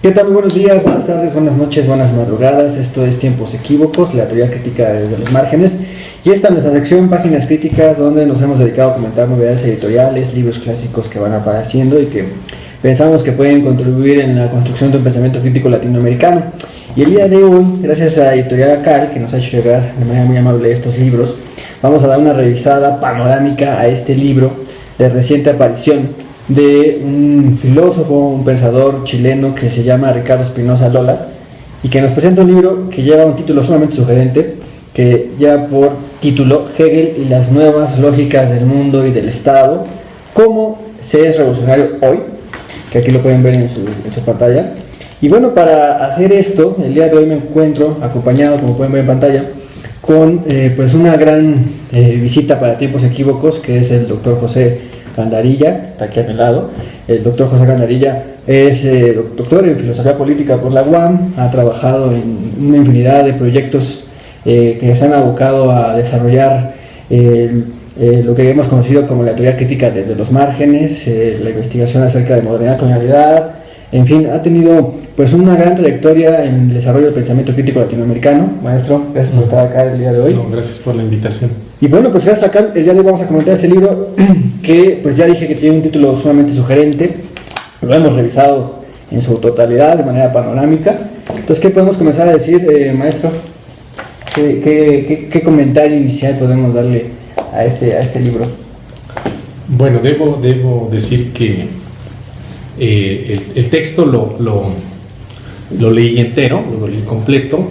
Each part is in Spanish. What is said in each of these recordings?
¿Qué tal? Muy buenos días, buenas tardes, buenas noches, buenas madrugadas. Esto es Tiempos Equívocos, la teoría crítica desde los márgenes. Y esta es nuestra sección Páginas Críticas, donde nos hemos dedicado a comentar novedades editoriales, libros clásicos que van apareciendo y que pensamos que pueden contribuir en la construcción de un pensamiento crítico latinoamericano. Y el día de hoy, gracias a Editorial Cal, que nos ha hecho llegar de manera muy amable estos libros, vamos a dar una revisada panorámica a este libro de reciente aparición de un filósofo, un pensador chileno que se llama Ricardo Espinosa Lolas, y que nos presenta un libro que lleva un título sumamente sugerente, que lleva por título Hegel y las nuevas lógicas del mundo y del Estado, cómo se es revolucionario hoy, que aquí lo pueden ver en su pantalla. Y bueno, para hacer esto, el día de hoy me encuentro acompañado, como pueden ver en pantalla, con pues una gran visita para Tiempos Equívocos, que es el doctor José Gandarilla, está aquí a mi lado. El doctor José Gandarilla es doctor en filosofía política por la UAM, ha trabajado en una infinidad de proyectos que se han abocado a desarrollar lo que hemos conocido como la teoría crítica desde los márgenes, la investigación acerca de modernidad, colonialidad, en fin, ha tenido pues una gran trayectoria en el desarrollo del pensamiento crítico latinoamericano. Maestro, gracias por estar acá el día de hoy. No, gracias por la invitación. Y bueno, pues gracias acá, el día de hoy vamos a comentar este libro que pues ya dije que tiene un título sumamente sugerente. Lo hemos revisado en su totalidad de manera panorámica. Entonces, ¿qué podemos comenzar a decir, maestro? ¿Qué comentario inicial podemos darle a este libro? Bueno, debo decir que el texto lo leí entero, lo leí completo.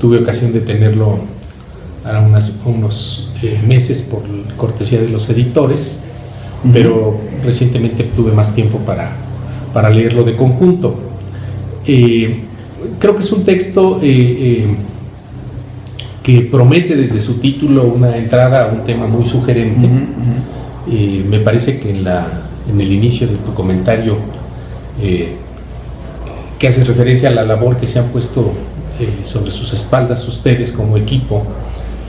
Tuve ocasión de tenerlo a unos meses por cortesía de los editores, pero recientemente tuve más tiempo para leerlo de conjunto. Creo que es un texto que promete desde su título una entrada a un tema muy sugerente. Me parece que en el inicio de tu comentario que hace referencia a la labor que se han puesto sobre sus espaldas ustedes como equipo,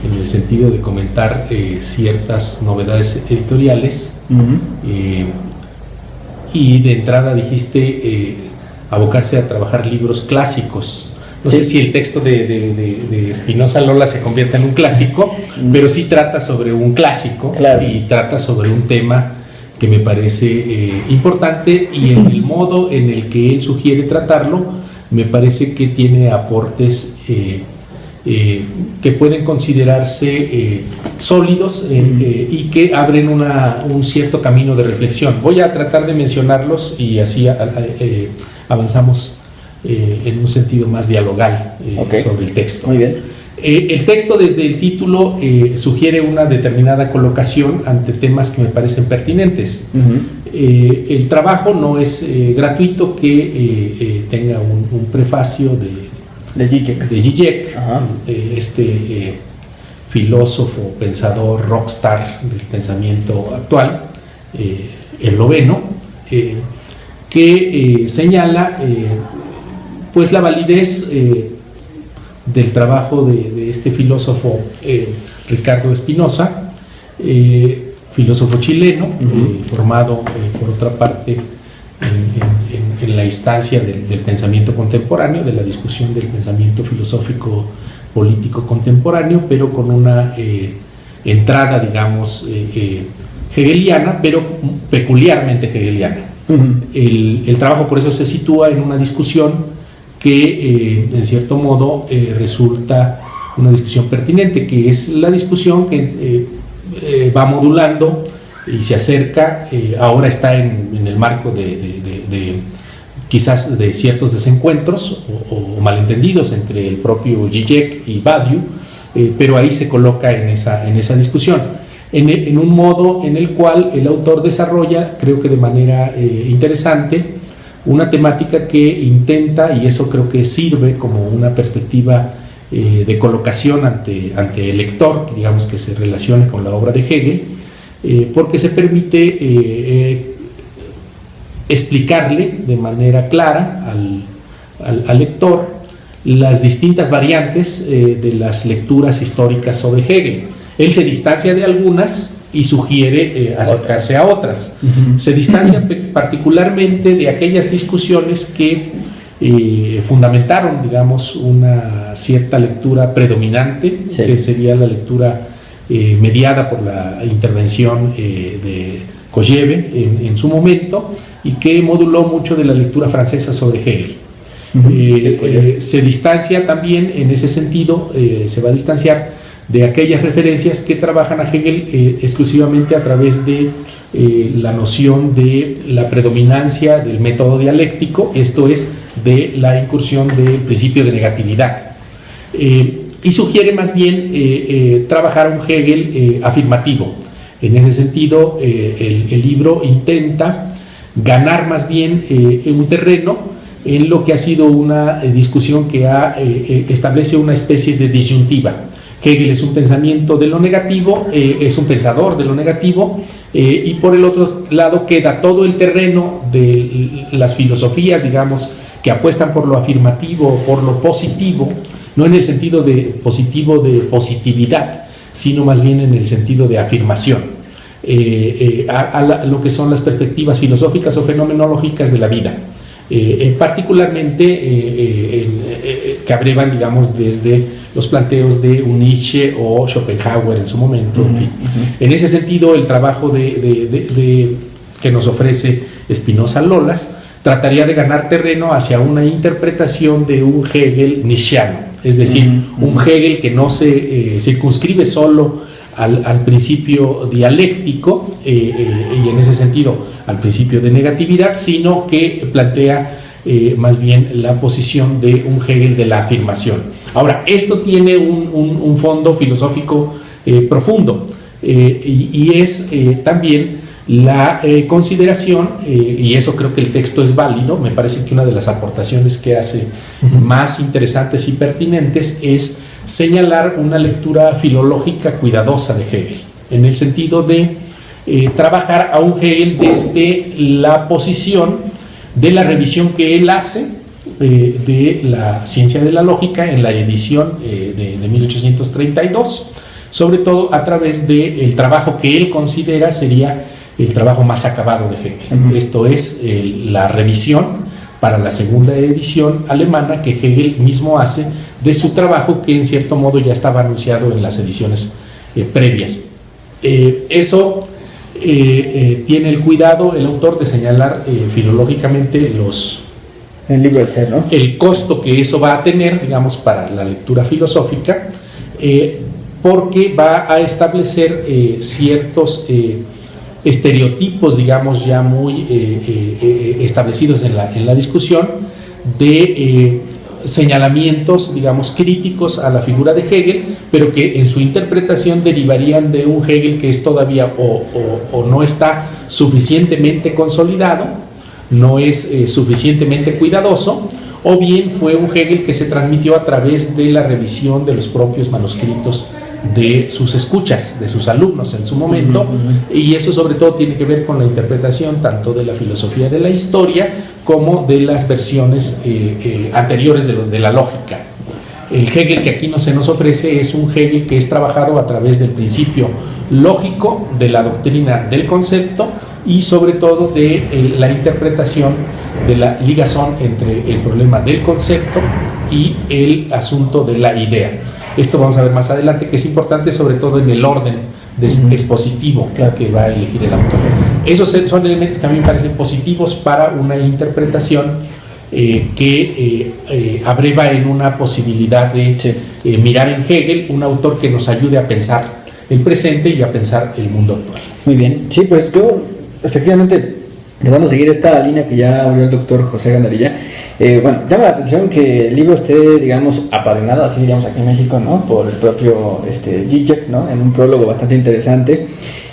en el sentido de comentar ciertas novedades editoriales, y de entrada dijiste abocarse a trabajar libros clásicos. No sé si el texto de Espinosa Lolas se convierte en un clásico, pero sí trata sobre un clásico, claro, y trata sobre un tema que me parece importante, y en el modo en el que él sugiere tratarlo me parece que tiene aportes que pueden considerarse sólidos y que abren un cierto camino de reflexión. Voy a tratar de mencionarlos y así avanzamos en un sentido más dialogal sobre el texto. Muy bien. El texto desde el título sugiere una determinada colocación ante temas que me parecen pertinentes. El trabajo no es gratuito, que tenga un prefacio de Zizek, este filósofo, pensador, rockstar del pensamiento actual, esloveno, que señala pues la validez del trabajo de este filósofo Ricardo Espinosa, filósofo chileno, formado por otra parte en la instancia del pensamiento contemporáneo, de la discusión del pensamiento filosófico político contemporáneo, pero con una entrada, digamos, hegeliana, pero peculiarmente hegeliana. El trabajo por eso se sitúa en una discusión que en cierto modo resulta una discusión pertinente, que es la discusión que va modulando y se acerca, ahora está en el marco de quizás de ciertos desencuentros o malentendidos entre el propio Zizek y Badiou, pero ahí se coloca en esa discusión, en un modo en el cual el autor desarrolla, creo que de manera interesante, una temática que intenta, y eso creo que sirve como una perspectiva de colocación ante el lector, que digamos que se relacione con la obra de Hegel, porque se permite explicarle de manera clara al lector las distintas variantes de las lecturas históricas sobre Hegel. Él se distancia de algunas, y sugiere acercarse a otras. Se distancia particularmente de aquellas discusiones que fundamentaron, digamos, una cierta lectura predominante, sí, que sería la lectura mediada por la intervención de Kojève en su momento, y que moduló mucho de la lectura francesa sobre Hegel. Se distancia también en ese sentido, se va a distanciar de aquellas referencias que trabajan a Hegel exclusivamente a través de la noción de la predominancia del método dialéctico, esto es, de la incursión del principio de negatividad. Y sugiere más bien trabajar un Hegel afirmativo. En ese sentido, el libro intenta ganar más bien un terreno en lo que ha sido una discusión que establece una especie de disyuntiva. Hegel es un pensamiento de lo negativo, es un pensador de lo negativo, y por el otro lado queda todo el terreno de las filosofías, digamos, que apuestan por lo afirmativo, por lo positivo, no en el sentido de positivo de positividad, sino más bien en el sentido de afirmación, a lo que son las perspectivas filosóficas o fenomenológicas de la vida. Particularmente que abrevan, digamos, desde los planteos de un Nietzsche o Schopenhauer en su momento. En fin. En ese sentido, el trabajo que nos ofrece Spinoza Lolas trataría de ganar terreno hacia una interpretación de un Hegel nietzscheano, es decir, un Hegel que no se circunscribe solo al principio dialéctico y en ese sentido al principio de negatividad, sino que plantea más bien la posición de un Hegel de la afirmación. Ahora, esto tiene un fondo filosófico profundo y es también la consideración, y eso creo que el texto es válido, me parece que una de las aportaciones que hace más interesantes y pertinentes es señalar una lectura filológica cuidadosa de Hegel, en el sentido de trabajar a un Hegel desde la posición de la revisión que él hace de la ciencia de la lógica en la edición de 1832, sobre todo a través del trabajo que él considera sería el trabajo más acabado de Hegel. Esto es la revisión para la segunda edición alemana que Hegel mismo hace de su trabajo, que en cierto modo ya estaba anunciado en las ediciones previas. Eso tiene el cuidado el autor de señalar filológicamente el libro del ser, ¿no? El costo que eso va a tener, digamos, para la lectura filosófica, porque va a establecer ciertos estereotipos, digamos, ya muy establecidos en la discusión, de señalamientos, digamos, críticos a la figura de Hegel, pero que en su interpretación derivarían de un Hegel que es todavía o no está suficientemente consolidado, no es suficientemente cuidadoso, o bien fue un Hegel que se transmitió a través de la revisión de los propios manuscritos de sus escuchas, de sus alumnos en su momento, y eso sobre todo tiene que ver con la interpretación tanto de la filosofía de la historia como de las versiones anteriores de la lógica. El Hegel que aquí se nos ofrece es un Hegel que es trabajado a través del principio lógico, de la doctrina del concepto y sobre todo de la interpretación de la ligazón entre el problema del concepto y el asunto de la idea. Esto vamos a ver más adelante, que es importante sobre todo en el orden expositivo que va a elegir el autor. Esos son elementos que a mí me parecen positivos para una interpretación que abreva en una posibilidad de mirar en Hegel un autor que nos ayude a pensar el presente y a pensar el mundo actual. Muy bien, sí, pues yo efectivamente tratando de seguir esta línea que ya abrió el doctor José Gandarilla. Bueno, llama la atención que el libro esté, digamos, apadrinado, así diríamos aquí en México, ¿no? Por el propio Zizek, ¿no? En un prólogo bastante interesante,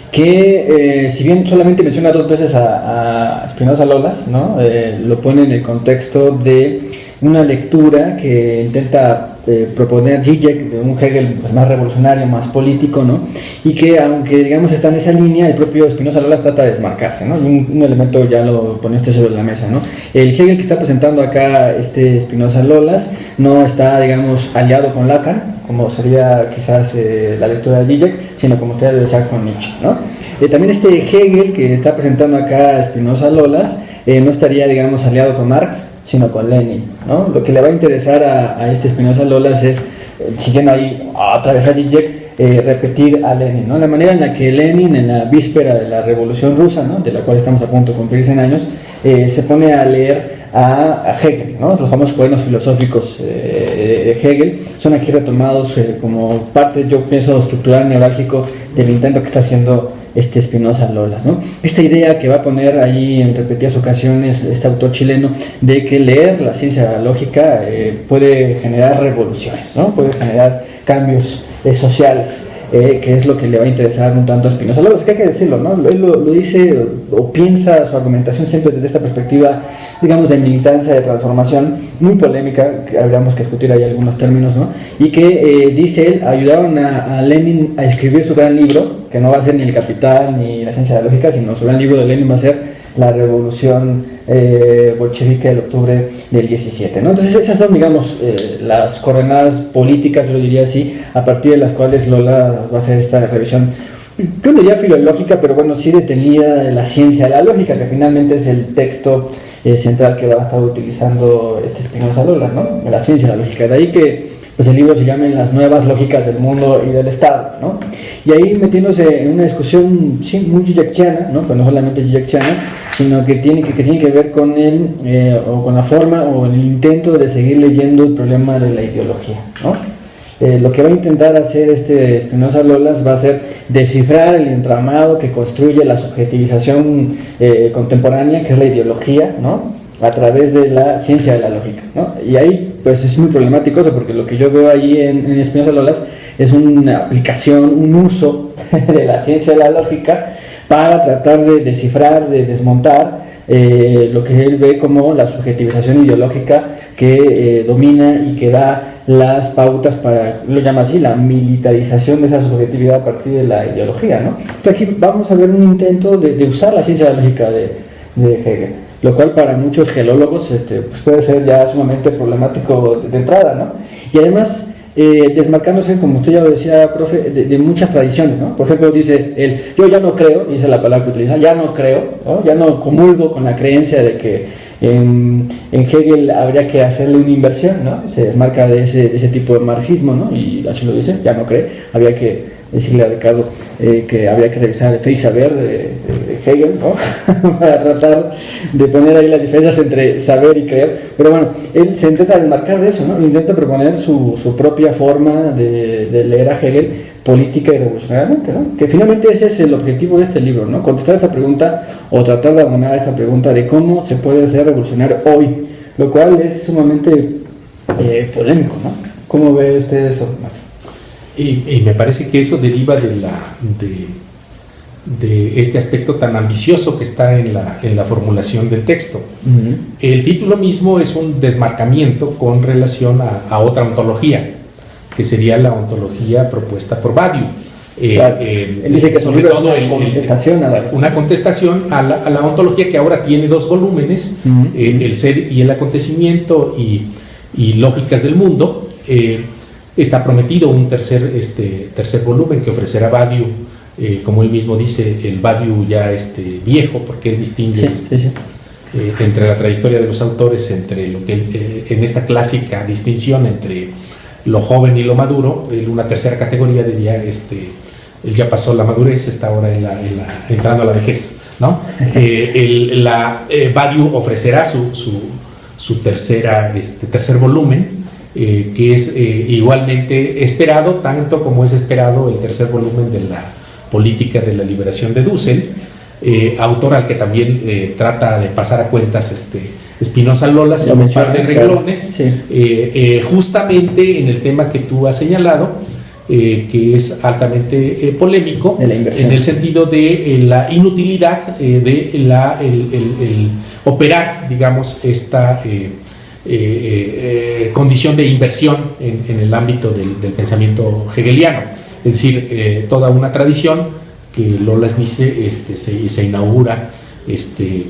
que si bien solamente menciona 2 veces a Spinoza Lolas, ¿no? Lo pone en el contexto de una lectura que intenta proponer Zizek de un Hegel pues, más revolucionario, más político, ¿no? Y que aunque digamos está en esa línea, el propio Spinoza Lolas trata de desmarcarse, ¿no? Y un elemento ya lo pone usted sobre la mesa, ¿no? El Hegel que está presentando acá Spinoza Lolas no está, digamos, aliado con Lacan, como sería quizás la lectura de Zizek, sino como usted lo decía con Nietzsche, ¿no? También Hegel, que está presentando acá Spinoza Lolas, no estaría, digamos, aliado con Marx, sino con Lenin, ¿no? Lo que le va a interesar a Spinoza Lolas es, siguiendo ahí otra vez a Zizek, repetir a Lenin, ¿no? La manera en la que Lenin, en la víspera de la Revolución Rusa, ¿no?, de la cual estamos a punto de cumplir 100 años, se pone a leer a Hegel, ¿no? Los famosos cuadernos filosóficos de Hegel son aquí retomados como parte, yo pienso, estructural, neurálgico del intento que está haciendo Spinoza Lolas, ¿no? Esta idea que va a poner ahí en repetidas ocasiones este autor chileno de que leer la ciencia de la lógica puede generar revoluciones, ¿no? Puede generar cambios sociales, que es lo que le va a interesar un tanto a Spinoza Lolas, que hay que decirlo, ¿no? Él lo dice o piensa su argumentación siempre desde esta perspectiva, digamos, de militancia, de transformación, muy polémica, que habríamos que discutir ahí algunos términos, ¿no? Y que, dice él, ayudaron a Lenin a escribir su gran libro, que no va a ser ni El Capital ni la ciencia de la lógica, sino su gran libro de Lenin va a ser la revolución bolchevique del octubre del 17, ¿no? Entonces esas son, digamos, las coordenadas políticas, yo lo diría así, a partir de las cuales Lola va a hacer esta revisión, yo no diría filológica, pero bueno, sí detenida de la ciencia de la lógica, que finalmente es el texto central que va a estar utilizando Spinoza Lolas, ¿no? La ciencia de la lógica, de ahí que pues el libro se llama Las nuevas lógicas del mundo y del Estado, ¿no? Y ahí metiéndose en una discusión, sí, muy Zizekiana, ¿no? Pero no solamente Zizekiana, sino que tiene que ver con o con la forma o el intento de seguir leyendo el problema de la ideología, ¿no? Lo que va a intentar hacer Spinoza Lolas va a ser descifrar el entramado que construye la subjetivización contemporánea, que es la ideología, ¿no?, a través de la ciencia de la lógica, ¿no? Y ahí pues es muy problemático eso, porque lo que yo veo ahí en Spinoza Lolas es una aplicación, un uso de la ciencia de la lógica para tratar de descifrar, de desmontar lo que él ve como la subjetivización ideológica que domina y que da las pautas para, lo llama así, la militarización de esa subjetividad a partir de la ideología, ¿no? Entonces aquí vamos a ver un intento de usar la ciencia de la lógica de Hegel, lo cual para muchos gelólogos pues puede ser ya sumamente problemático de entrada, ¿no? Y además desmarcándose, como usted ya lo decía, profe, de muchas tradiciones, ¿no? Por ejemplo, dice él, yo ya no creo, y esa es la palabra que utiliza, ya no creo, ¿no? Ya no comulgo con la creencia de que en Hegel habría que hacerle una inversión, ¿no? Se desmarca de ese tipo de marxismo, ¿no? Y así lo dice, ya no cree, había que decirle a Ricardo que habría que revisar el Fe y Saber de Hegel, ¿no? Para tratar de poner ahí las diferencias entre saber y creer, pero bueno, él se intenta desmarcar de eso, ¿no? Intenta proponer su propia forma de leer a Hegel política y revolucionariamente, ¿no? Que finalmente ese es el objetivo de este libro, ¿no? Contestar esta pregunta o tratar de abonar esta pregunta de cómo se puede ser revolucionario hoy, lo cual es sumamente polémico, ¿no? ¿Cómo ve usted eso, maestro? Y me parece que eso deriva de este aspecto tan ambicioso que está en la formulación del texto. Uh-huh. El título mismo es un desmarcamiento con relación a otra ontología, que sería la ontología propuesta por Badiou. Claro. Él dice que sobre todo una contestación a la ontología que ahora tiene 2 volúmenes, uh-huh, el ser y el acontecimiento y lógicas del mundo. Está prometido un tercer volumen que ofrecerá Badiou, como él mismo dice, el Badiou ya viejo, porque él distingue entre la trayectoria de los autores, entre lo que él, en esta clásica distinción entre lo joven y lo maduro, una tercera categoría diría, él ya pasó la madurez, está ahora entrando a la vejez, ¿no? Badiou ofrecerá su tercer volumen, que es igualmente esperado, tanto como es esperado el tercer volumen de la política de la liberación de Dussel, autor al que también trata de pasar a cuentas Spinoza Lolas en un par de renglones, claro, sí, justamente en el tema que tú has señalado, que es altamente polémico, en el sentido de la inutilidad de el operar, digamos, esta condición de inversión en el ámbito del pensamiento hegeliano, es decir, toda una tradición que Lolas dice se inaugura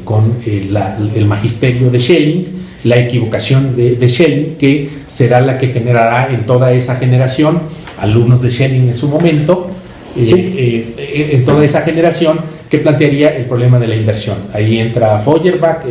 con el magisterio de Schelling, la equivocación de Schelling, que será la que generará en toda esa generación, alumnos de Schelling en su momento, en toda esa generación que plantearía el problema de la inversión. Ahí entra Feuerbach,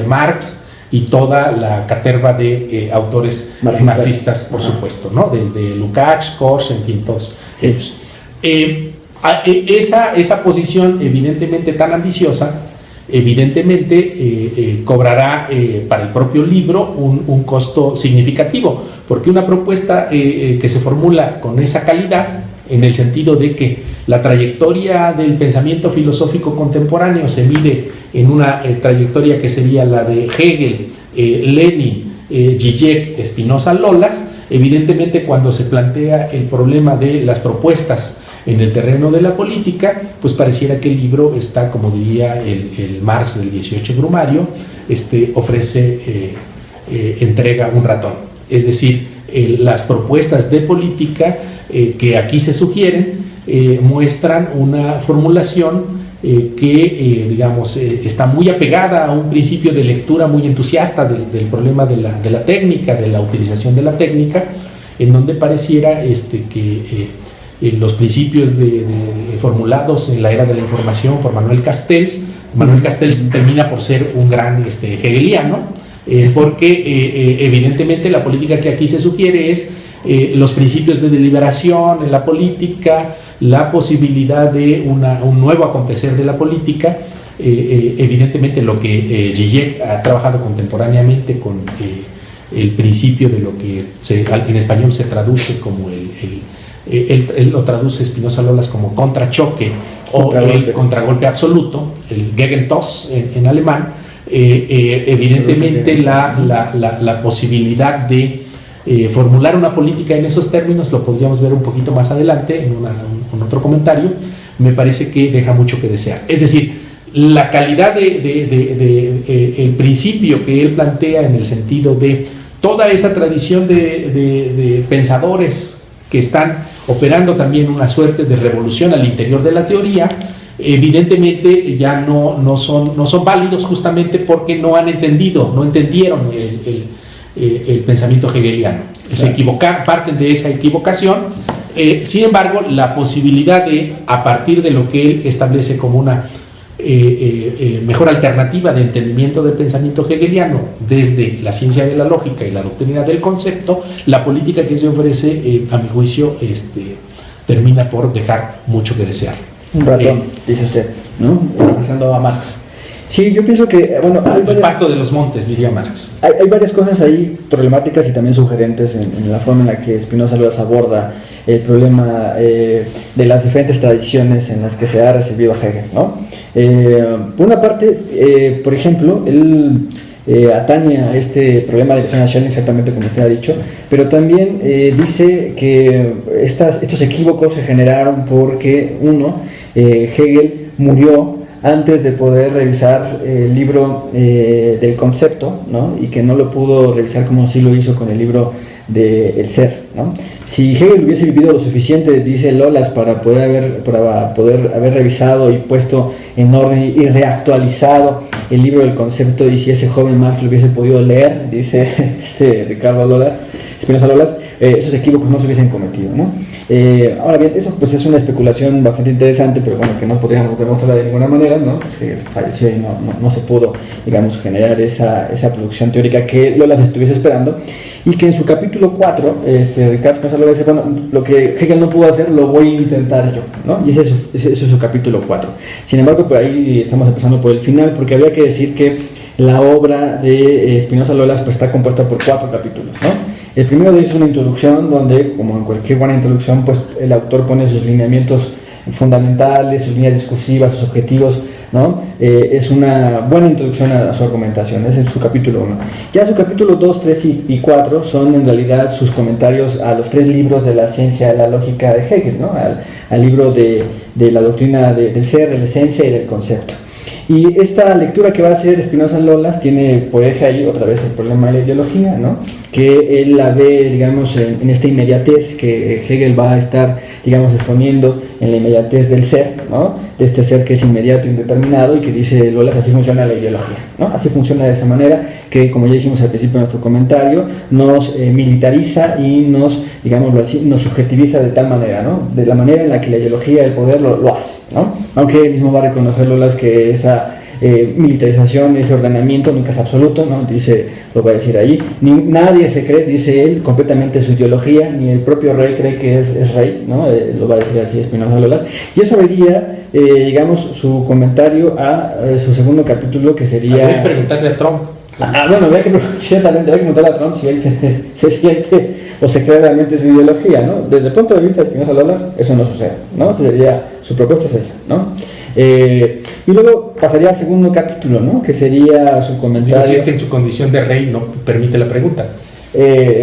Marx y toda la caterva de autores marxistas, por supuesto, ¿no? Desde Lukács, Kors, en fin, todos ellos. Esa posición evidentemente tan ambiciosa, evidentemente cobrará para el propio libro un costo significativo, porque una propuesta que se formula con esa calidad, en el sentido de que la trayectoria del pensamiento filosófico contemporáneo se mide en una trayectoria que sería la de Hegel, Lenin, Zizek, Spinoza, Lolas. Evidentemente, cuando se plantea el problema de las propuestas en el terreno de la política, pues pareciera que el libro está, como diría el Marx del 18 Brumario, entrega un ratón. Es decir, las propuestas de política que aquí se sugieren muestran una formulación que digamos está muy apegada a un principio de lectura muy entusiasta del problema de la técnica, de la utilización de la técnica, en donde pareciera que los principios formulados en la era de la información por Manuel Castells termina por ser un gran hegeliano, porque evidentemente la política que aquí se sugiere es los principios de deliberación en la política, la posibilidad de un nuevo acontecer de la política, evidentemente lo que Zizek ha trabajado contemporáneamente con el principio de lo que en español se traduce como él lo traduce Spinoza Lolas como contrachoque o el contragolpe absoluto, el Gegentoss en alemán. Evidentemente la posibilidad de formular una política en esos términos lo podríamos ver un poquito más adelante en otro comentario. Me parece que deja mucho que desear. Es decir, la calidad el principio que él plantea en el sentido de toda esa tradición de pensadores que están operando también una suerte de revolución al interior de la teoría, evidentemente ya no son válidos, justamente porque no entendieron el pensamiento hegeliano. Parten de esa equivocación. Sin embargo, la posibilidad de, a partir de lo que él establece como una mejor alternativa de entendimiento del pensamiento hegeliano desde la ciencia de la lógica y la doctrina del concepto, la política que se ofrece, a mi juicio, termina por dejar mucho que desear. Un ratón, dice usted, ¿no? Pasando a Marx. Sí, yo pienso que, bueno, el pacto de los montes, diría Marx. Hay varias cosas ahí problemáticas y también sugerentes en la forma en la que Spinoza Lolas aborda el problema de las diferentes tradiciones en las que se ha recibido a Hegel, ¿no? Por una parte, por ejemplo, él atañe a este problema de la escena Schelling, exactamente como usted ha dicho, pero también dice que estos equívocos se generaron porque, Hegel murió antes de poder revisar el libro del concepto, ¿no? Y que no lo pudo revisar como sí lo hizo con el libro del ser, ¿no? Si Hegel hubiese vivido lo suficiente, dice Lolas, para poder haber revisado y puesto en orden y reactualizado el libro del concepto, y si ese joven Marx lo hubiese podido leer, dice Spinoza Lolas, esos equívocos no se hubiesen cometido, ¿no? Ahora bien, eso pues es una especulación bastante interesante, pero bueno, que no podríamos demostrarla de ninguna manera, ¿no? Pues que falleció y no se pudo, digamos, generar esa producción teórica que Lolas estuviese esperando, y que en su capítulo 4, Ricardo Spinoza Lolas dice, bueno, lo que Hegel no pudo hacer, lo voy a intentar yo, ¿no? Y ese es su capítulo 4. Sin embargo, por ahí estamos empezando por el final, porque habría que decir que la obra de Spinoza Lolas pues está compuesta por 4 capítulos, ¿no? El primero de ellos es una introducción donde, como en cualquier buena introducción, pues el autor pone sus lineamientos fundamentales, sus líneas discursivas, sus objetivos, ¿no? Es una buena introducción a su argumentación, es en su capítulo 1. Ya su capítulo 2, 3 y 4 son en realidad sus comentarios a los 3 libros de la ciencia de la lógica de Hegel, ¿no? Al libro de la doctrina del ser, de la esencia y del concepto. Y esta lectura que va a hacer Spinoza Lolas tiene por eje ahí otra vez el problema de la ideología, ¿no? que él la ve, digamos, en esta inmediatez que Hegel va a estar, digamos, exponiendo en la inmediatez del ser, ¿no? De este ser que es inmediato, indeterminado, y que dice Lolas, así funciona la ideología, ¿no? Así funciona de esa manera que, como ya dijimos al principio de nuestro comentario, nos militariza y nos, digámoslo así, nos subjetiviza de tal manera, ¿no? De la manera en la que la ideología del poder lo hace, ¿no? Aunque él mismo va a reconocer, Lolas, que esa militarización, ese ordenamiento nunca es absoluto, ¿no? Dice, lo va a decir ahí, nadie se cree, dice él, completamente su ideología, ni el propio rey cree que es rey, ¿no? Lo va a decir así Spinoza Lolas, y eso vería, digamos, su comentario a su segundo capítulo, que sería... Habría que preguntarle a Trump. Bueno, ciertamente habría que preguntarle a Trump si él se siente o se cree realmente su ideología, ¿no? Desde el punto de vista de Spinoza Lolas, eso no sucede, ¿no? Su propuesta es esa, ¿no? Y luego pasaría al segundo capítulo, ¿no? Que sería su comentario. Pero si es que en su condición de rey no permite la pregunta.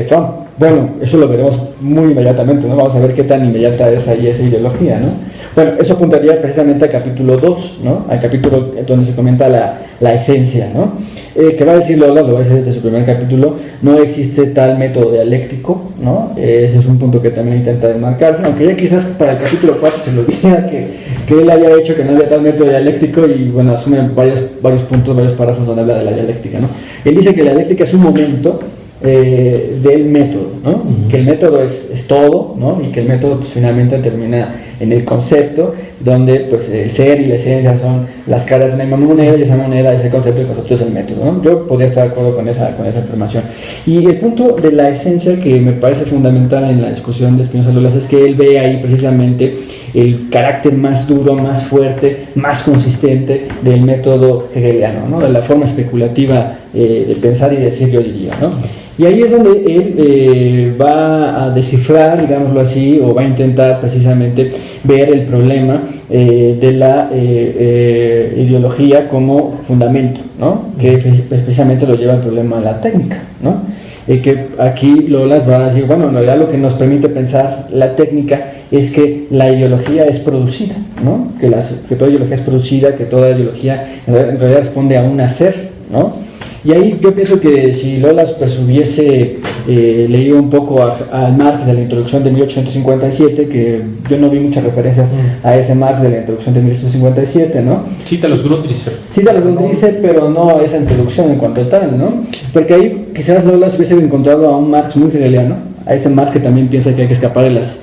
Trump. Bueno, eso lo veremos muy inmediatamente, ¿no? Vamos a ver qué tan inmediata es ahí esa ideología, ¿no? Bueno, eso apuntaría precisamente al capítulo 2, ¿no? Al capítulo donde se comenta la esencia, ¿no? Que va a decir Lolas, lo va a decir desde su primer capítulo, no existe tal método dialéctico, ¿no? Ese es un punto que también intenta demarcarse, aunque ya quizás para el capítulo 4 se le olvida que él había dicho que no había tal método dialéctico, y bueno, asume varios puntos, varios párrafos donde habla de la dialéctica, ¿no? Él dice que la dialéctica es un momento del método, ¿no? Que el método es todo, ¿no? Y que el método pues finalmente termina en el concepto, donde pues el ser y la esencia son las caras de una misma moneda, y esa moneda es el concepto, y el concepto es el método, ¿no? Yo podría estar de acuerdo con esa afirmación. Y el punto de la esencia que me parece fundamental en la discusión de Spinoza Lolas es que él ve ahí precisamente el carácter más duro, más fuerte, más consistente del método hegeliano, ¿no? De la forma especulativa de pensar y decir, yo diría, ¿no? Y ahí es donde él va a descifrar, digámoslo así, o va a intentar precisamente ver el problema de la ideología como fundamento, ¿no? Que precisamente lo lleva al problema de la técnica, ¿no? Que aquí Lolas va a decir, bueno, en realidad lo que nos permite pensar la técnica es que la ideología es producida, ¿no? Que toda ideología es producida, que toda ideología en realidad responde a un hacer, ¿no? Y ahí yo pienso que si Lolas pues hubiese leído un poco a Marx de la introducción de 1857, que yo no vi muchas referencias a ese Marx de la introducción de 1857, ¿no? Cita los Grundrisse. Cita los Grundrisse, pero no esa introducción en cuanto tal, ¿no? Porque ahí quizás Lolas hubiese encontrado a un Marx muy hegeliano, a ese Marx que también piensa que hay que escapar de las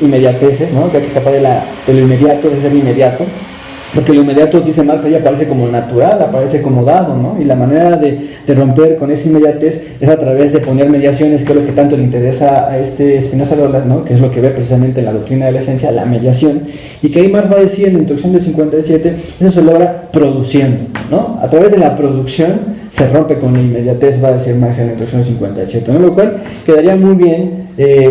inmediateces, ¿no? Que hay que escapar de lo inmediato, de ser inmediato. Porque lo inmediato, dice Marx, ahí aparece como natural, aparece como dado, ¿no? Y la manera de romper con esa inmediatez es a través de poner mediaciones, que es lo que tanto le interesa a Spinoza Lolas, ¿no? Que es lo que ve precisamente en la doctrina de la esencia, la mediación. Y que ahí Marx va a decir en la introducción del 57, eso se logra produciendo, ¿no? A través de la producción se rompe con la inmediatez, va a decir Marx en la introducción del 57, ¿no? Lo cual quedaría muy bien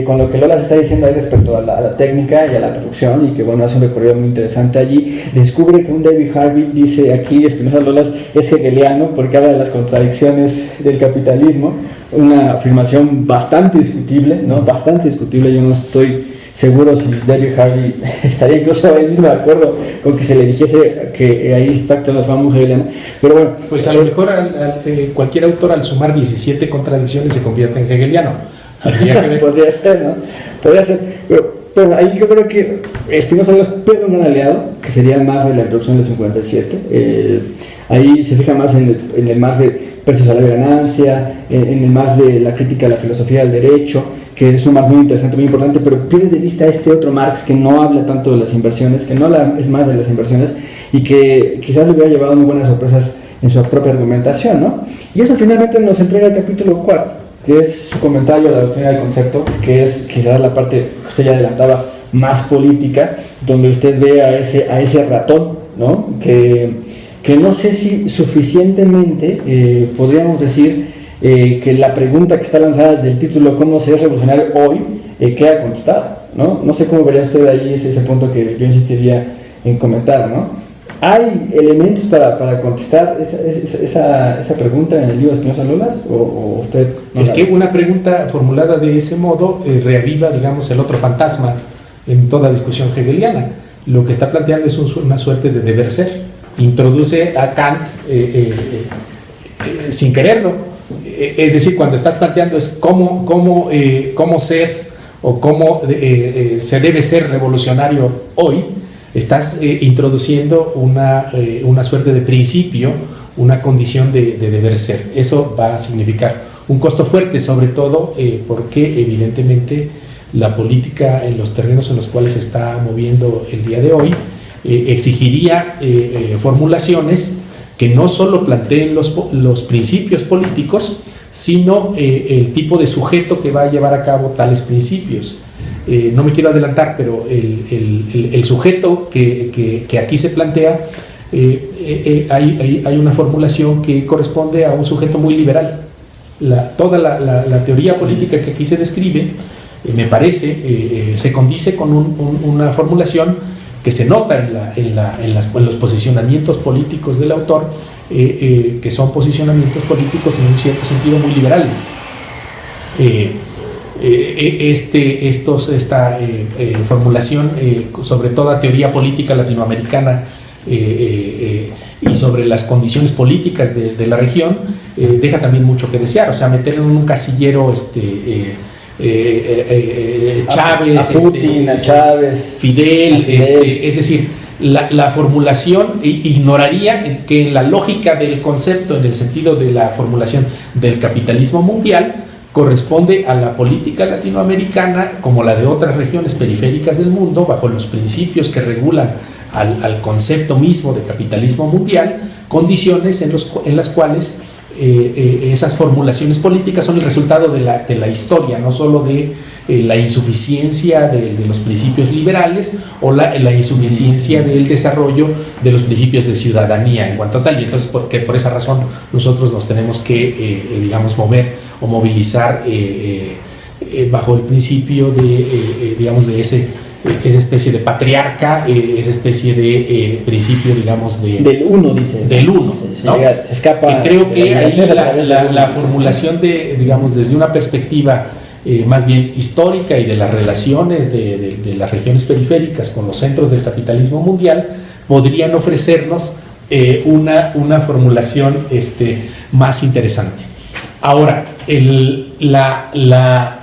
con lo que Lolas está diciendo ahí respecto a la técnica y a la producción, y que bueno, hace un recorrido muy interesante allí. Descubre que un David Harvey dice aquí, Spinoza Lolas es hegeliano porque habla de las contradicciones del capitalismo, una afirmación bastante discutible, ¿no? Bastante discutible. Yo no estoy seguro si David Harvey estaría incluso él mismo de acuerdo con que se le dijese que ahí está actuando la forma hegeliana, pero bueno. Pues a lo mejor cualquier autor al sumar 17 contradicciones se convierte en hegeliano. Podría ser, ¿no? Podría ser, pero ahí yo creo que Spinoza Lolas pierde un gran aliado, que sería el Marx de la introducción del 57. Ahí se fija más en el Marx de precio, salario, ganancia, en el Marx de la crítica a la filosofía del derecho, que es un Marx muy interesante, muy importante, pero pierde de vista este otro Marx que no habla tanto de las inversiones, que no habla es más de las inversiones, y que quizás le hubiera llevado muy buenas sorpresas en su propia argumentación, ¿no? Y eso finalmente nos entrega el capítulo 4, que es su comentario a la doctrina del concepto, que es quizás la parte que usted ya adelantaba, más política, donde usted ve a ese ratón, ¿no? Que no sé si suficientemente podríamos decir que la pregunta que está lanzada desde el título, ¿cómo se es revolucionario hoy?, queda contestada, ¿no? No sé cómo vería usted ahí ese punto que yo insistiría en comentar, ¿no? ¿Hay elementos para contestar esa pregunta en el libro de Spinoza Lolas? ¿O usted no? Es que una pregunta formulada de ese modo reaviva, digamos, el otro fantasma en toda discusión hegeliana. Lo que está planteando es una suerte de deber ser. Introduce a Kant sin quererlo, Es decir, cuando estás planteando es cómo ser o cómo se debe ser revolucionario hoy, estás introduciendo una suerte de principio, una condición de deber ser. Eso va a significar un costo fuerte, sobre todo porque evidentemente la política en los terrenos en los cuales se está moviendo el día de hoy exigiría formulaciones que no solo planteen los principios políticos, sino el tipo de sujeto que va a llevar a cabo tales principios. No me quiero adelantar, pero el sujeto que aquí se plantea, hay una formulación que corresponde a un sujeto muy liberal. Toda la teoría política que aquí se describe, me parece, se condice con una formulación que se nota en los posicionamientos políticos del autor, que son posicionamientos políticos en un cierto sentido muy liberales. Esta formulación sobre toda teoría política latinoamericana y sobre las condiciones políticas de la región deja también mucho que desear. O sea, meter en un casillero Chávez, a Putin, a Chávez, Fidel, es decir, la formulación ignoraría que en la lógica del concepto, en el sentido de la formulación del capitalismo mundial, corresponde a la política latinoamericana como la de otras regiones periféricas del mundo, bajo los principios que regulan al concepto mismo de capitalismo mundial, condiciones en las cuales esas formulaciones políticas son el resultado de la historia, no solo de la insuficiencia de los principios liberales o la insuficiencia del desarrollo de los principios de ciudadanía en cuanto a tal. Y entonces, por esa razón nosotros nos tenemos que, digamos, mover o movilizar bajo el principio de esa especie de patriarca, esa especie de principio, digamos, del uno, dice. Del uno, ¿no? Se escapa. Que creo que ahí la formulación digamos, desde una perspectiva más bien histórica y de las relaciones de las regiones periféricas con los centros del capitalismo mundial, podrían ofrecernos una formulación más interesante. Ahora, la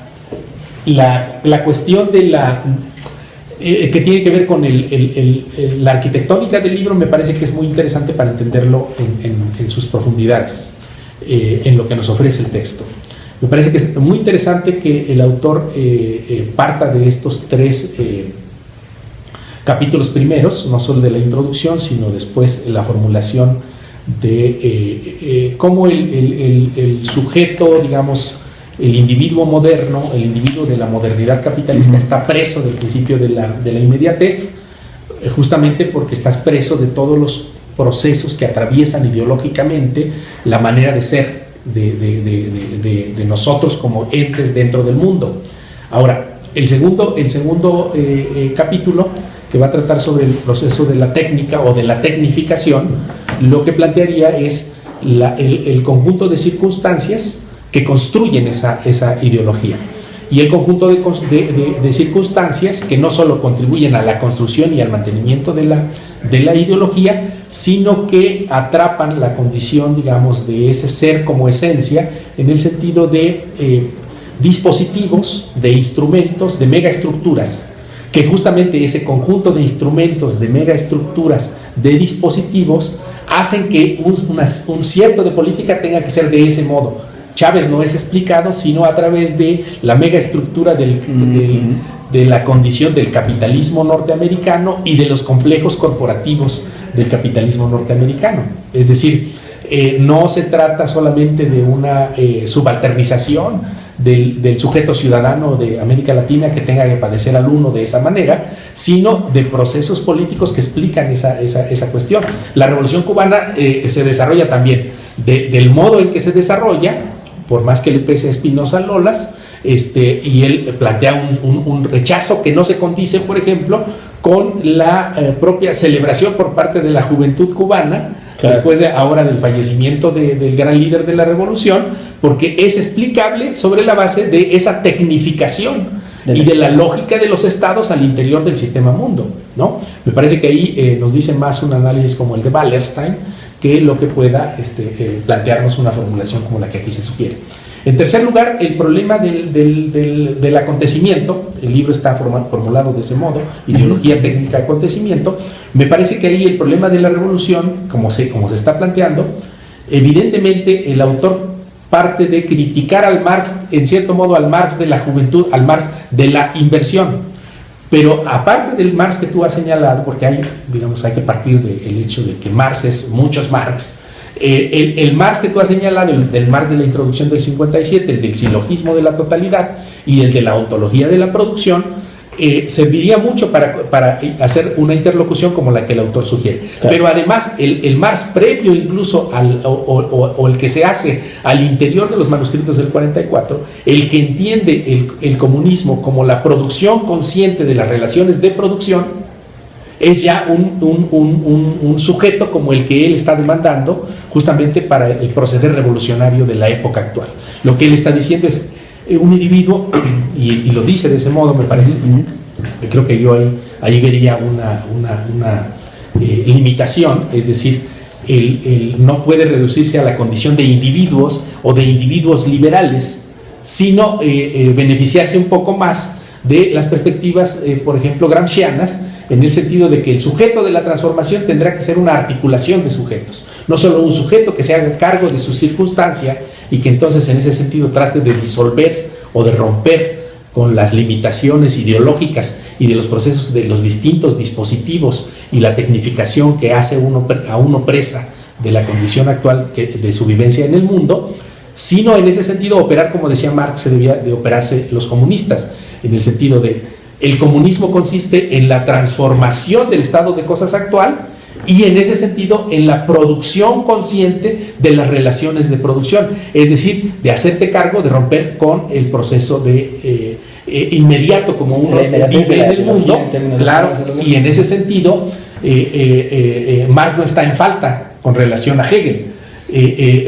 cuestión de que tiene que ver con la arquitectónica del libro me parece que es muy interesante para entenderlo en sus profundidades, en lo que nos ofrece el texto. Me parece que es muy interesante que el autor parta de estos tres capítulos primeros, no solo de la introducción, sino después la formulación de cómo el sujeto, digamos, el individuo moderno, el individuo de la modernidad capitalista está preso del principio de la inmediatez, justamente porque estás preso de todos los procesos que atraviesan ideológicamente la manera de ser de nosotros como entes dentro del mundo. Ahora, el segundo capítulo, que va a tratar sobre el proceso de la técnica o de la tecnificación, lo que plantearía es el conjunto de circunstancias que construyen esa ideología, y el conjunto de circunstancias que no solo contribuyen a la construcción y al mantenimiento de la ideología, sino que atrapan la condición, digamos, de ese ser como esencia, en el sentido de dispositivos, de instrumentos, de megaestructuras, que justamente ese conjunto de instrumentos, de megaestructuras, de dispositivos, hacen que un cierto de política tenga que ser de ese modo. Chávez no es explicado sino a través de la megaestructura de la condición del capitalismo norteamericano y de los complejos corporativos del capitalismo norteamericano. Es decir, no se trata solamente de una subalternización del sujeto ciudadano de América Latina que tenga que padecer al uno de esa manera, sino de procesos políticos que explican esa cuestión. La Revolución Cubana se desarrolla también del modo en que se desarrolla, por más que le pese a Espinosa Lolas, y él plantea un rechazo que no se condice, por ejemplo, con la propia celebración por parte de la juventud cubana, claro, después ahora del fallecimiento del gran líder de la revolución, porque es explicable sobre la base de esa tecnificación y de la lógica de los estados al interior del sistema mundo, ¿no? Me parece que ahí nos dice más un análisis como el de Wallerstein que lo que pueda plantearnos una formulación como la que aquí se sugiere. En tercer lugar, el problema del acontecimiento. El libro está formulado de ese modo, ideología técnica de acontecimiento. Me parece que ahí el problema de la revolución, como se está planteando, evidentemente el autor parte de criticar al Marx, en cierto modo al Marx de la juventud, al Marx de la inversión. Pero aparte del Marx que tú has señalado, porque hay que partir del hecho de que Marx es muchos Marx, el Marx que tú has señalado, del Marx de la introducción del 57, el del silogismo de la totalidad y el de la ontología de la producción, serviría mucho para hacer una interlocución como la que el autor sugiere. Claro. Pero además el Marx previo incluso o el que se hace al interior de los manuscritos del 44, el que entiende el comunismo como la producción consciente de las relaciones de producción, es ya un sujeto como el que él está demandando justamente para el proceder revolucionario de la época actual. Lo que él está diciendo es un individuo, y lo dice de ese modo, me parece. Creo que yo ahí vería una limitación, es decir, él no puede reducirse a la condición de individuos o de individuos liberales, sino beneficiarse un poco más de las perspectivas, por ejemplo, gramscianas, en el sentido de que el sujeto de la transformación tendrá que ser una articulación de sujetos, no solo un sujeto que se haga cargo de su circunstancia y que entonces en ese sentido trate de disolver o de romper con las limitaciones ideológicas y de los procesos de los distintos dispositivos y la tecnificación que hace a uno presa de la condición actual de su vivencia en el mundo, sino en ese sentido operar, como decía Marx, se debía de operarse los comunistas, en el sentido de el comunismo consiste en la transformación del estado de cosas actual y en ese sentido en la producción consciente de las relaciones de producción, es decir, de hacerte cargo de romper con el proceso de inmediato como uno vive en el mundo, claro, y en ese sentido Marx no está en falta con relación a Hegel.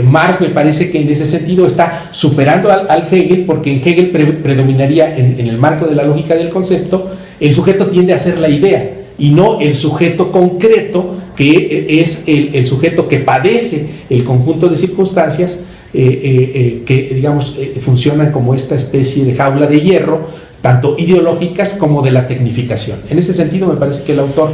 Marx me parece que en ese sentido está superando al Hegel, porque en Hegel predominaría en el marco de la lógica del concepto, el sujeto tiende a ser la idea y no el sujeto concreto, que es el sujeto que padece el conjunto de circunstancias que digamos funcionan como esta especie de jaula de hierro, tanto ideológicas como de la tecnificación. En ese sentido me parece que el autor,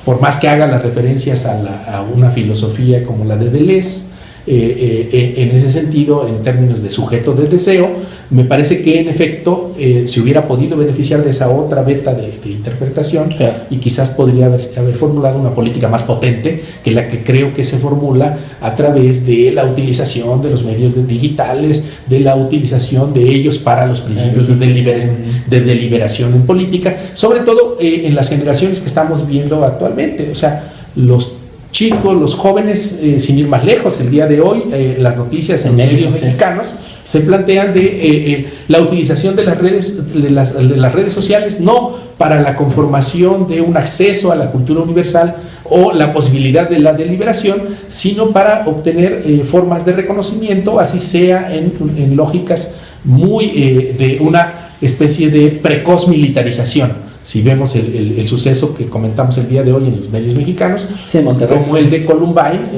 por más que haga las referencias a una filosofía como la de Deleuze, en ese sentido, en términos de sujeto de deseo, me parece que en efecto se hubiera podido beneficiar de esa otra beta de interpretación, claro, y quizás podría haber formulado una política más potente que la que creo que se formula a través de la utilización de los medios digitales, de la utilización de ellos para los principios de deliberación en política, sobre todo en las generaciones que estamos viendo actualmente. O sea, los chicos, los jóvenes, sin ir más lejos, el día de hoy las noticias en medios mexicanos se plantean de la utilización de las redes sociales no para la conformación de un acceso a la cultura universal o la posibilidad de la deliberación, sino para obtener formas de reconocimiento, así sea en lógicas muy de una especie de precoz militarización. Si vemos el suceso que comentamos el día de hoy en los medios mexicanos, sí, como el de Columbine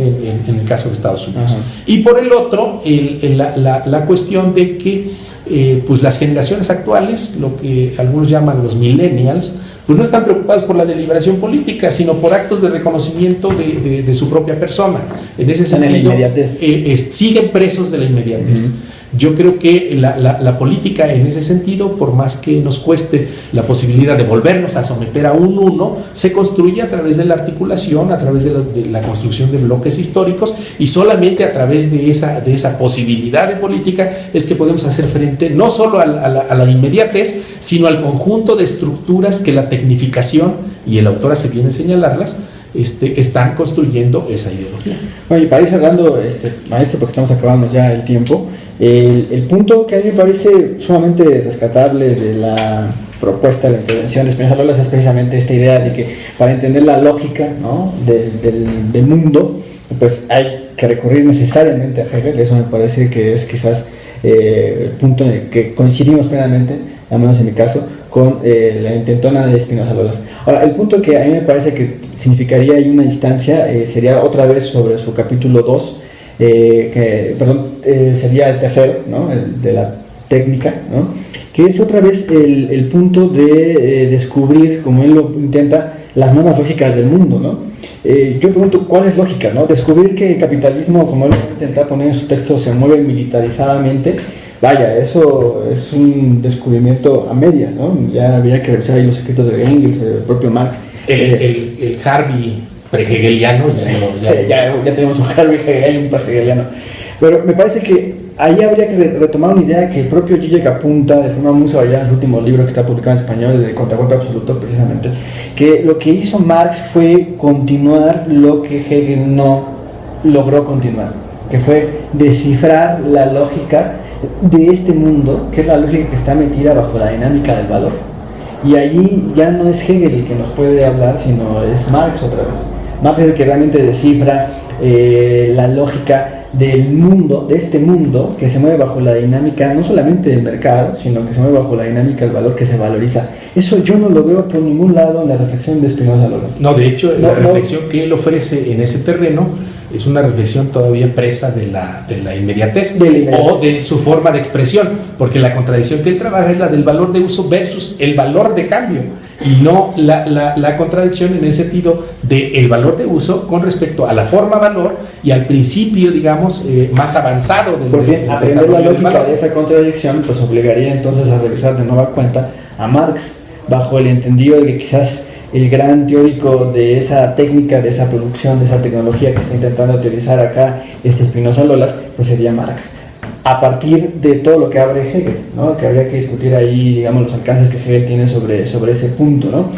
en el caso de Estados Unidos. Ajá. Y por el otro, la cuestión de que pues las generaciones actuales, lo que algunos llaman los millennials, pues no están preocupados por la deliberación política, sino por actos de reconocimiento de su propia persona. En ese sentido, siguen presos de la inmediatez. Uh-huh. Yo creo que la política en ese sentido, por más que nos cueste la posibilidad de volvernos a someter a un uno, se construye a través de la articulación, a través de la construcción de bloques históricos, y solamente a través de esa posibilidad de política es que podemos hacer frente no solo a la inmediatez, sino al conjunto de estructuras que la tecnificación, y el autor hace bien en señalarlas, están construyendo esa ideología. Oye, para ir cerrando, maestro, porque estamos acabando ya el tiempo, el punto que a mí me parece sumamente rescatable de la propuesta de la intervención de Spinoza Loyola es precisamente esta idea de que para entender la lógica, ¿no?, del mundo, pues hay que recurrir necesariamente a Hegel. Eso me parece que es quizás el punto en el que coincidimos plenamente, al menos en mi caso, con la intentona de Espinosa Lolas. Ahora, el punto que a mí me parece que significaría ahí una instancia sería otra vez sobre su capítulo 2, sería el tercero, ¿no? El de la técnica, ¿no? Que es otra vez el punto de descubrir, como él lo intenta, las nuevas lógicas del mundo, ¿no? Yo pregunto, ¿cuál es lógica, no? Descubrir que el capitalismo, como él intenta poner en su texto, se mueve militarizadamente. Vaya, eso es un descubrimiento a medias, ¿no? Ya había que revisar ahí los escritos de Engels, del propio Marx. El Harvey pre-hegeliano, ya tenemos un Harvey hegeliano y un pre-hegeliano. Pero me parece que ahí habría que retomar una idea que el propio Zizek apunta de forma muy subrayada en su último libro que está publicado en español, de Contragolpe Absoluto, precisamente, que lo que hizo Marx fue continuar lo que Hegel no logró continuar, que fue descifrar la lógica de este mundo, que es la lógica que está metida bajo la dinámica del valor. Y allí ya no es Hegel el que nos puede hablar, sino es Marx otra vez. Marx es el que realmente descifra la lógica del mundo, de este mundo que se mueve bajo la dinámica no solamente del mercado, sino que se mueve bajo la dinámica del valor, que se valoriza. Eso yo no lo veo por ningún lado en la reflexión de Espinosa Lolas. No, de hecho, la reflexión que él ofrece en ese terreno es una reflexión todavía presa de la inmediatez o de su forma de expresión, porque la contradicción que él trabaja es la del valor de uso versus el valor de cambio, y no la contradicción en el sentido del valor de uso con respecto a la forma valor y al principio, digamos, más avanzado del pues bien, aprender la lógica de esa contradicción pues obligaría entonces a revisar de nueva cuenta a Marx, bajo el entendido de que quizás el gran teórico de esa técnica, de esa producción, de esa tecnología que está intentando utilizar acá Espinosa Lolas, pues sería Marx, a partir de todo lo que abre Hegel, ¿no? Que habría que discutir ahí, digamos, los alcances que Hegel tiene sobre ese punto, ¿no?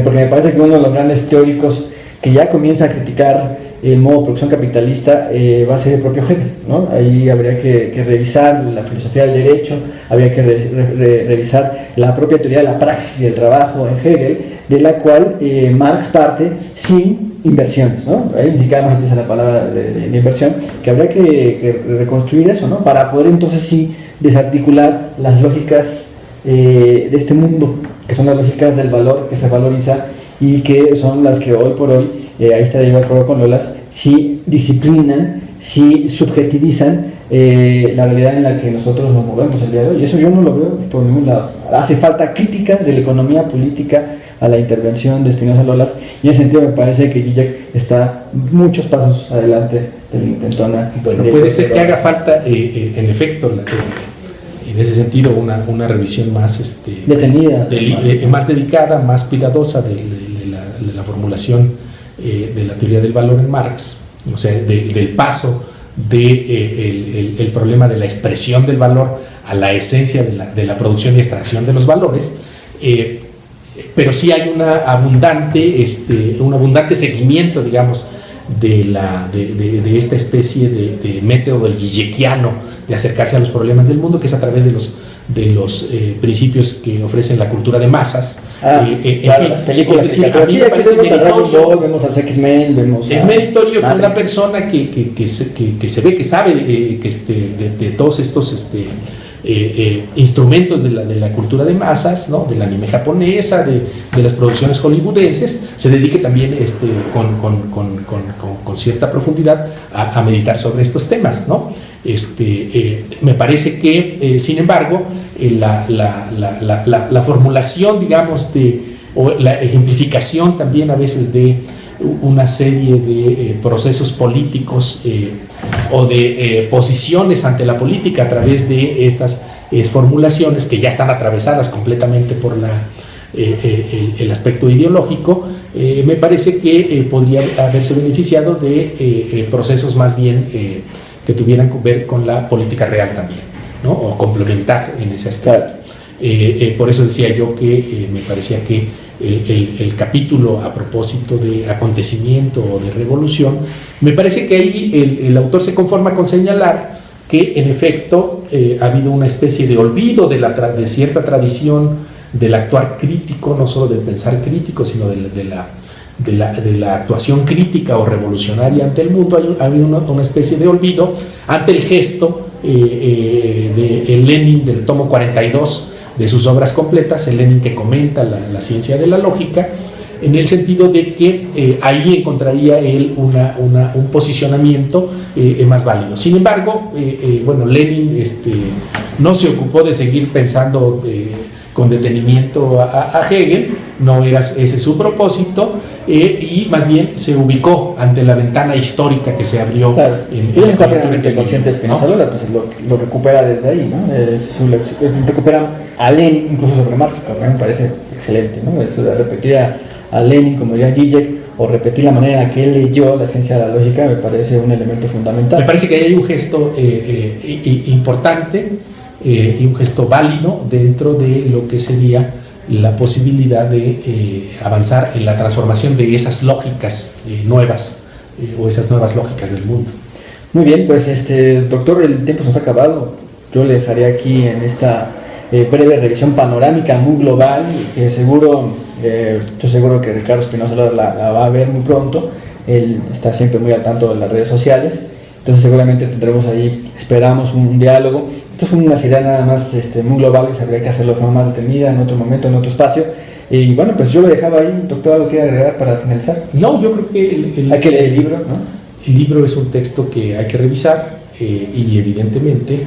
Porque me parece que uno de los grandes teóricos que ya comienza a criticar el modo de producción capitalista va a ser el propio Hegel, ¿no? Ahí habría que revisar la filosofía del derecho, habría que revisar la propia teoría de la praxis y del trabajo en Hegel, de la cual Marx parte sin inversiones, ¿no? Ahí ni siquiera nos utiliza la palabra de inversión, que habría que reconstruir eso, ¿no? Para poder entonces sí desarticular las lógicas de este mundo, que son las lógicas del valor que se valoriza y que son las que hoy por hoy, ahí estaría de acuerdo con Lolas, sí disciplinan, sí subjetivizan la realidad en la que nosotros nos movemos el día de hoy. Y eso yo no lo veo por ningún lado. Hace falta crítica de la economía política a la intervención de Espinosa Lolas, y en ese sentido me parece que Zizek está muchos pasos adelante de la intentona. Bueno, puede ser que haga falta, en efecto, en ese sentido, una revisión más detenida, más dedicada, más cuidadosa de la formulación de la teoría del valor en Marx, o sea, del paso el problema de la expresión del valor a la esencia de la producción y extracción de los valores, pero sí hay un abundante seguimiento, digamos, de esta especie de método gizekiano de acercarse a los problemas del mundo, que es a través de los principios que ofrecen la cultura de masas. Claro, las películas. Es decir, a mí me parece meritorio, vemos a X-Men, es meritorio que una persona que se ve que sabe de todos estos instrumentos de la cultura de masas, ¿no? Del anime japonesa, de las producciones hollywoodenses, se dedique también con cierta profundidad a meditar sobre estos temas, ¿no? Me parece que, sin embargo, la formulación, digamos, o la ejemplificación también a veces de una serie de procesos políticos o de posiciones ante la política a través de estas formulaciones que ya están atravesadas completamente por el aspecto ideológico, me parece que podría haberse beneficiado de procesos más bien que tuvieran que ver con la política real también, ¿no? O complementar en ese aspecto. Por eso decía yo que me parecía que el capítulo a propósito de acontecimiento o de revolución, me parece que ahí el autor se conforma con señalar que en efecto ha habido una especie de olvido de cierta tradición del actuar crítico, no solo del pensar crítico, sino de la actuación crítica o revolucionaria ante el mundo. Ha habido una especie de olvido ante el gesto de Lenin del tomo 42 de sus obras completas, el Lenin que comenta la ciencia de la lógica, en el sentido de que ahí encontraría él un posicionamiento más válido. Sin embargo, bueno, Lenin no se ocupó de seguir pensando con detenimiento a Hegel, no era ese su propósito, y más bien se ubicó ante la ventana histórica que se abrió. Claro. Él está plenamente consciente de Spinoza, ¿no? Pues lo recupera desde ahí, ¿no? Recupera a Lenin incluso sobre Marx, que a mí me parece excelente, ¿no? Eso de repetir a Lenin, como diría Zizek, o repetir la manera en la que él leyó la ciencia de la lógica, me parece un elemento fundamental. Me parece que hay un gesto importante y un gesto válido dentro de lo que sería la posibilidad de avanzar en la transformación de esas lógicas nuevas o esas nuevas lógicas del mundo. Muy bien, pues doctor, el tiempo se nos ha acabado. Yo le dejaré aquí en esta breve revisión panorámica muy global, que estoy seguro que Ricardo Espinosa la va a ver muy pronto. Él está siempre muy al tanto de las redes sociales, entonces seguramente tendremos ahí, esperamos un diálogo. Esto fue una idea nada más muy globales, habría que hacerlo de forma más detenida, en otro momento, en otro espacio. Y bueno, pues yo lo dejaba ahí. Doctor, ¿algo quiere agregar para finalizar? No, yo creo que hay que leer el libro, ¿no? El libro es un texto que hay que revisar y evidentemente,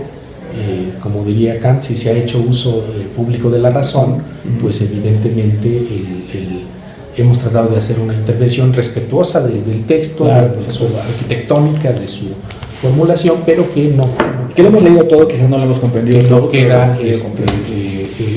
como diría Kant, si se ha hecho uso público de la razón, pues evidentemente hemos tratado de hacer una intervención respetuosa del texto, claro, de su arquitectónica, de su formulación, pero que que lo hemos leído todo, quizás no lo hemos comprendido que todo, no queda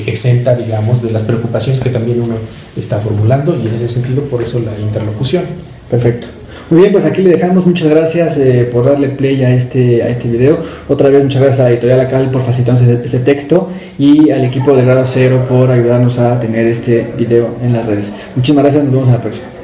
exenta, digamos, de las preocupaciones que también uno está formulando, y en ese sentido, por eso la interlocución. Perfecto. Muy bien, pues aquí le dejamos. Muchas gracias por darle play a este video. Otra vez muchas gracias a Editorial Acal por facilitarnos este texto, y al equipo de Grado Cero por ayudarnos a tener este video en las redes. Muchísimas gracias, nos vemos en la próxima.